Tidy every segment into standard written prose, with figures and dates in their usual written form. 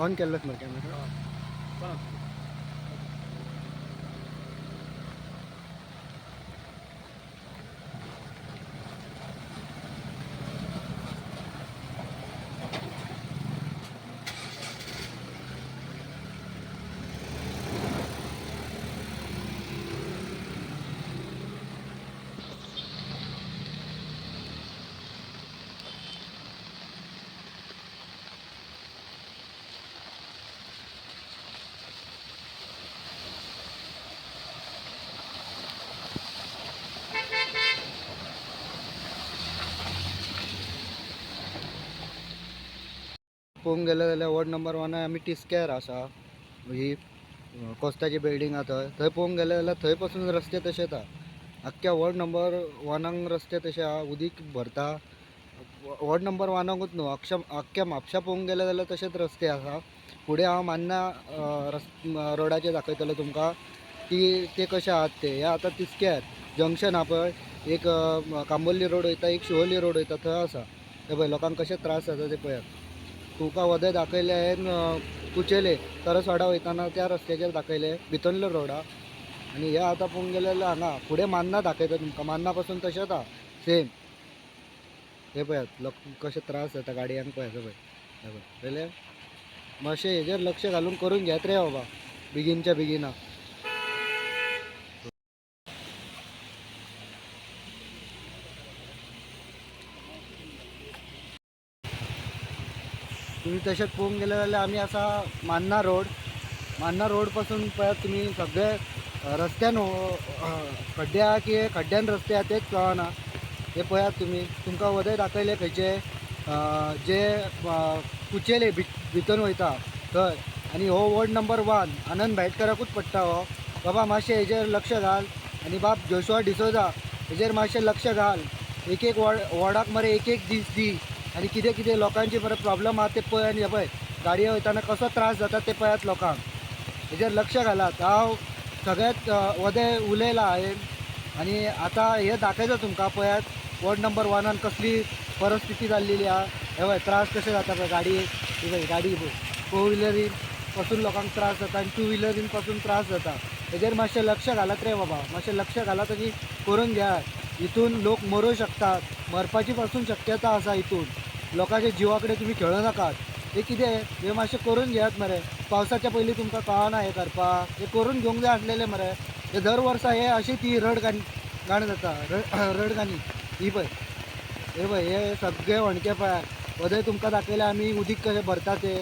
On केल्लोच मरे camera. पळोवंक गेले जाल्यार वॉर्ड नंबर 1 आमी टिस्केर आसा. ही कोस्ताची बिल्डींग आसा थंय पळोवंक गेले जाल्यार थंय पासून रस्ते तशें आसा. आख्ख्या वॉर्ड नंबर 1 रस्ते तशें आहा, उदीक भरता. वॉर्ड नंबर 1कूच न्हू आख्ख्या म्हापशा पळोवंक गेले जाल्यार तशेंच रस्ते आसा. फुडें हांव मान्ना रोडाचेर दाखयतलो तुमकां की ते कशे आहात ते. हे आतां तिस्क्यार जंक्शन आहा पळय, एक कांबोली रोड वयता, एक शिवोली रोड वयता, थंय आसा. ते पळय लोकांक कशे त्रास जाता ते पळयात. तुका वदय दाखयले कुचेले तरसवाडा वयताना त्या रस्त्याचेर दाखयले भितरले रोडा. आणि हे आतां पळोवंक गेले जाल्यार हांगा फुडें मान्ना दाखयता तुमकां. मान्ना पासून तशेंच आहा सेम. हे पळयात लोक कशे त्रास जाता गाडयांक पळय. हे पळय पळयलें. मातशें हेजेर लक्ष घालून करून घेत रे बाबा बेगिनच्या बेगिना. तुम्ही तशेंच पळोवंक गेले जाल्यार आमी आसा मान्ना रोड पासून पळयात तुम्ही सगळे रस्त्यान खड्ड्या की खड्ड्यान रस्ते आहा तेच कळना. हे पळयात तुम्ही. तुमकां वदय दाखयले खंयचे जे कुचेले भितर वयता थंय. आणि हो वॉर्ड नंबर 1 आनंद भाटकाराकूच पडटा हो. बाबा मातशें हेजेर लक्ष घाल. आणि बाब जोशुआ डिसोजा हेजेर मातशें लक्ष घाल. एक वॉर्डाक मरे एक दीस दी. आणि कितें कितें लोकांचे बरे प्रॉब्लेम आहा ते पळय. आणि हे पळय गाडये वयताना कसो त्रास जाता ते पळयात लोकांक. हेजेर लक्ष घालात. हांव सगळ्यात वदय उलयला हांवें. आणि आतां हे दाखयता तुमकां पळयात वॉर्ड नंबर 1 कसली परिस्थिती जाल्लेली आहा. हे पळय त्रास कशे जाता पळय गाडी. ही पळय गाडी 4 व्हिलरीन पासून लोकांक त्रास जाता आणि 2 व्हिलरीन पासून त्रास जाता. हेजेर मातशें लक्ष घालत रे बाबा. मातशें लक्ष घालात आणि करून घ्या. इथून लोक मरू शकतात. मरपाची पासून शक्यता आसा इथून. लोकांच्या जिवाकडे तुम्ही खेळू नाकात. हे कितें हे मातशें करून घेयात मरे. पावसाच्या पयलीं तुमकां कळना हे करपाक. हे करून घेवंक जाय आसलेले मरे. हे दर वर्सा हे अशीच ही घाण जाता रडगाणी. ही पळय हे पळय हे सगळे वणके पळय. वदय तुमकां दाखयले आमी उदीक कशें भरता ते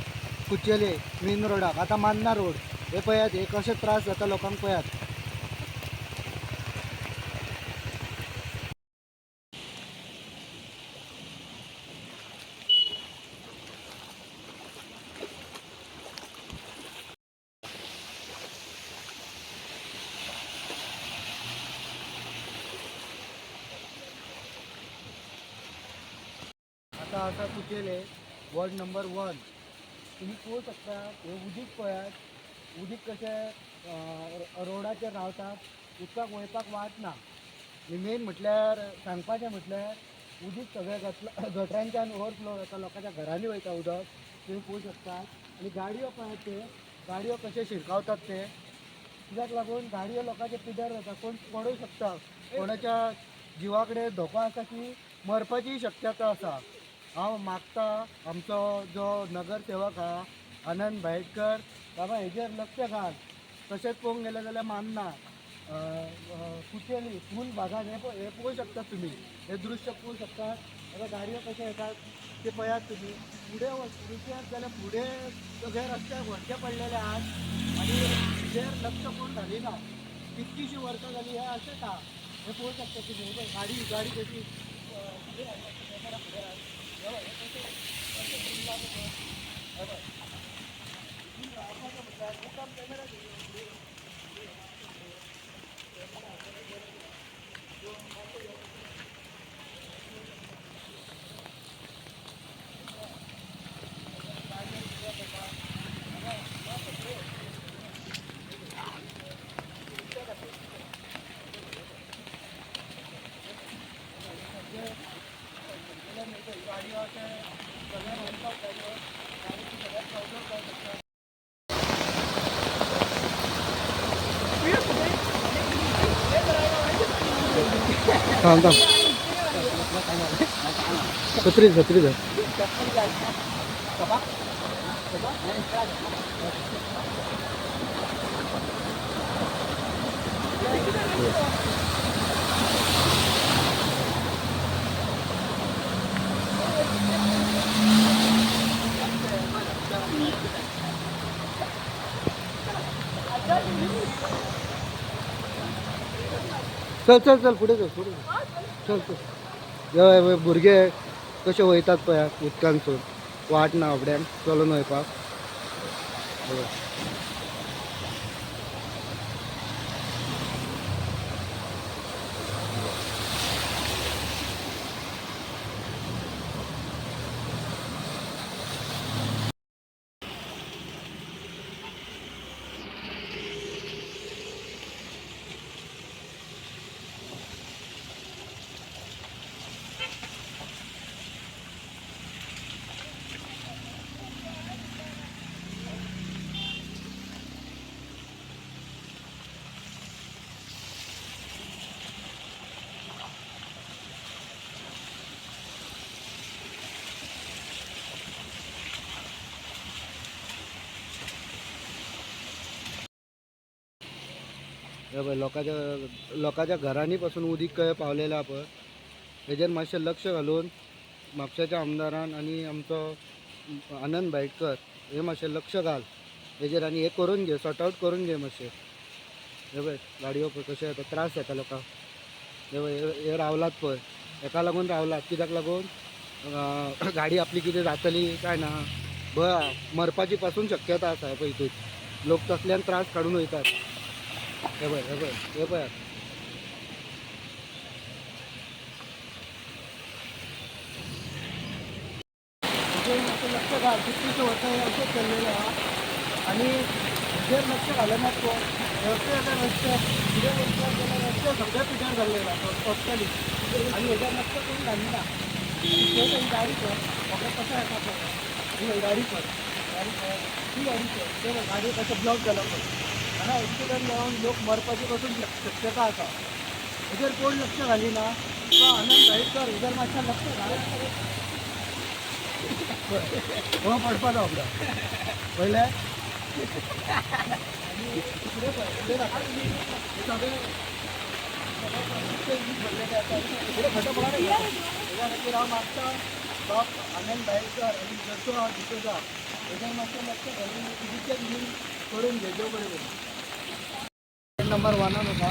कुचेले मेन रोडाक. आतां मान्ना रोड हे पळयात हे कशे त्रास जाता लोकांक पळयात. आता असा कुचेले वॉर्ड नंबर 1 तुम्ही पळोवंक शकता. हे उदीक पळयात. उदीक कशें रोडाचेर रावतात. उदकाक वयपाक वाट ना. आनी मेन म्हटल्यार सांगपाचें म्हटल्यार उदीक सगळें गटरांच्यान ओवरफ्लो जाता. लोकांच्या घरांनी वयता उदक तुम्ही पळोवंक शकता. आनी गाडयो पळयात ते गाडयो कशे शिरकावतात ते. कित्याक लागून गाडयो लोकांचे पिड्यार जाता. कोण पडूं शकता. कोणाच्या जिवा कडेन धोको आसा की मरपाची शक्यता आसा. हांव मागता आमचो जो नगरसेवक आहा आनंद भाटकर बाबा हेजेर लक्ष घाल. तशेंच पळोवंक गेले जाल्यार मान्ना कुचेली फूल भागात हे पळोवंक शकतात तुम्ही. हे दृश्य पळोवंक शकतात. आता गाडयो कशे येतात ते पळयात तुम्ही. फुडें वचत जाल्यार फुडें सगळे रस्त्याक व्हडके पडलेले आहात. आणि हेजेर लक्ष कोण घालिना. कितकीशीं वर्सां जाली हे अशेंच आहा. हे पळोवंक शकता तुम्ही. गाडी कशी गाडी थांब थांब छत्री छत्री धर. चल चल चल पुढे चल पुढे चल चल. जेव्हा भुरगे कसे वयतात पळय उदकांसून वाट ना आपड्यान चलून वयपाक. हे बघ लोकांच्या घरांनी पासून उदीक कळे पावलेलं आपण हेजेर मातशें लक्ष घालून म्हापशाच्या आमदारान आणि आमचो आनंद भाईटकर हे मातशें लक्ष घाल हेजेर आनी हे करून घे सॉर्ट आउट करून घे मातशें. हे पळय गाडयो पळय कशें येता त्रास जाता लोकांक. हे पळय हे रावलात पळय हेका लागून रावलात कित्याक लागून गाडी आपली कितें जातली काय ना भंय मरपाची पासून शक्यता आसा. हे पळय हितून लोक तसल्यान त्रास काडून वयतात. हे पळय हे पळय हे पळय लक्ष घाल कितलीशे वर्सां हे अशेंच चल्लेलें आहा आनी हेजेर लक्ष घालनात कोण. रस्ते आतां रस्ते कितें करतात जाल्यार रस्ते सगळे पिड्ड्यार जाल्लेले आसा टोटली आनी हेजेर लक्ष कोण घालिना. ही गाडी कर म्हाका कशें येता पळय ही गाडी कर ती गाडी कर ते गाडी कशें ब्लॉक जाला पळय हांगा एक्सिडंट जावन लोक मरपाची पासून शक्यता आसा. हेजेर कोण लक्ष घालिना. तो आनंद भाईटकर हेजेर मातशें लक्ष घाल. हो पडपाचो आपला पहिले खटो पडा त्या खातीर हांव मागता बाब आनंद भाईटकर आनी जसो हांव डिसोजा हेजेर मातशें लक्ष घालून उदीचेर बीन करून घे देव बरें करूं. नंबर 1 आसा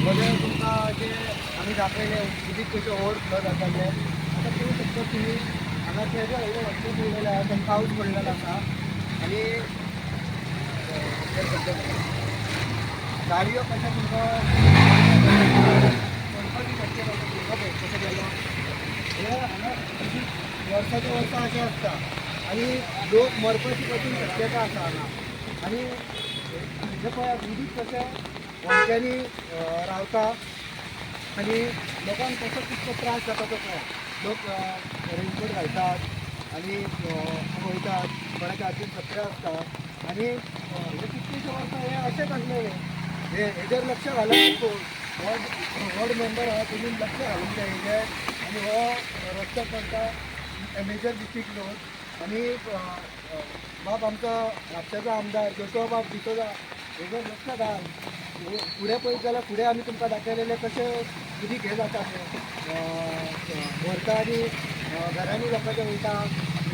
म्हणजे तुमकां अशें आमी दाखयलें उदीक कशें ओवर फ्लो जातालें. आतां पळोवंक शकता तुमी हांगा तेजो व्हडलो रस्तो पडलेलो आसा थंय पावस पडलेलो आसा आनी गाडयो कशें तुमकां पडपाची शक्यता तुमकां पळय कशें गेलो हे हांगा वर्साच्या वर्सा अशें आसता आनी लोक मरपाची पासून शक्यता आसा हांगा. आनी हे पळयात उदीक कशें वणट्यांनी रावता आनी लोकांक कसो कितको त्रास जाता तो पळयात. लोक रेनकोट घालतात आनी वयतात कोणाच्या हातीन छत्र्यो आसता आनी हे कितलीशे वर्सां हे अशेंच आसलेलें. हेजेर लक्ष घालप कोण वॉर्ड मेंबर आहा तुमी लक्ष घालूंक जाय हेजेर. आनी हो रस्तो पडटा मेजर डिस्ट्रिक्ट रोड आनी बाब आमचो म्हापशाचो आमदार जसो बाब डिसोजा हेजेर लक्ष घाल. फुडें पळयत जाल्यार फुडें आमी तुमकां दाखयलेलें कशें उदीक हें जाता तें व्हरता आनी घरांनी लोकांच्या वयता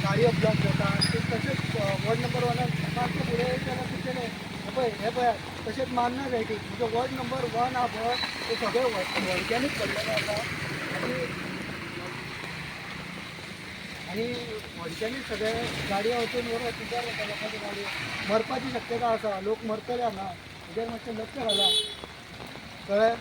गाडयो ब्लॉक जाता ते तशेंच वॉर्ड नंबर 1 मातशें फुडें वयत जाल्यार कितें हे पळयात तशेंच मारना जाय ती म्हणजे वॉर्ड नंबर 1 आहा पळय ते सगळे व्हडक्यांनीच पडलेले आसा आनी व्हडक्यांनीच सगळे गाडयो वचून व्हरप पिड्ड्यार जाता लोकांच्यो गाडयो मरपाची शक्यता आसा. लोक मरतले हांगा हेजेर मातशें लक्ष घाला कळ्ळें.